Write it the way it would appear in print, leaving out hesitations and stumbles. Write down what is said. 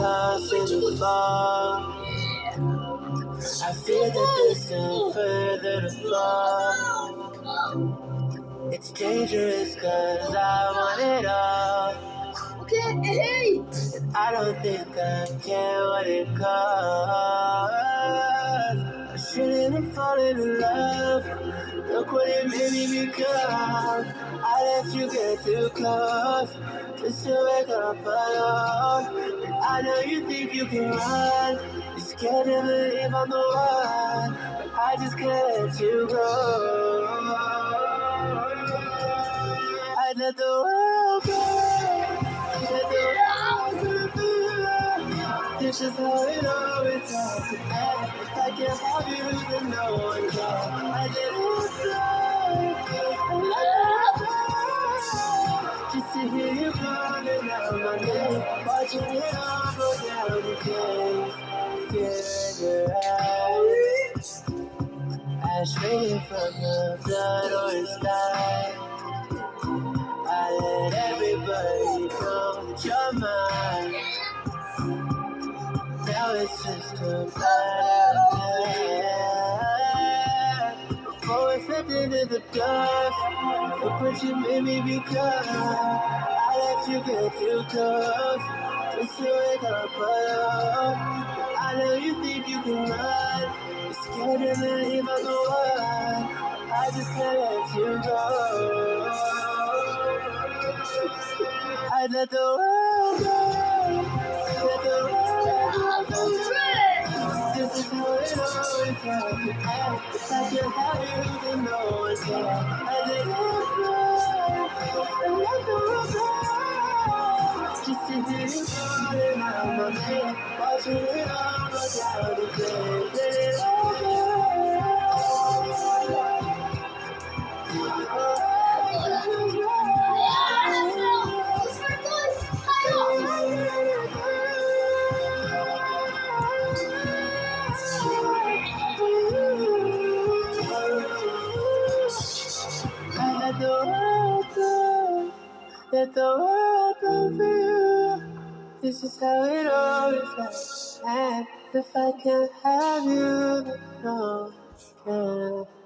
lost in the fall. I fear that there's still further to fall. It's dangerous cause I want it all. Okay, hey! I don't think I care what it costs. I shouldn't have fallen in love. Look what it made me become. I let you get too close, just to wake up alone. And I know you think you can run. You're scared to believe I'm the one, but I just can't let you go. I let the world go. Let the world go. This is how it always has to end. If I can't have you, then no one can. I let it flow. I let it go. Just to hear you calling out my name. Watching it all go down the flames. Figure out. Ash raining from the blood orange sky. I let everybody know that you're mine. Now it's just a matter of time. Before it's nothing in the dust. Look what you made me become. I let you get too close, just to wake up alone. I know you think you can run. You're scared to believe I'm the one. I just can't let you go. I let the world go. Let the world go. This is how it always has to end. If I can't have you, then no one can. I let it go. I let the world go. Just to hear you calling out my name. Watching it all go down the drain. Let it all go. Let the world go. Let the world go for you. This is how it always has. And if I can't have you, then no one can.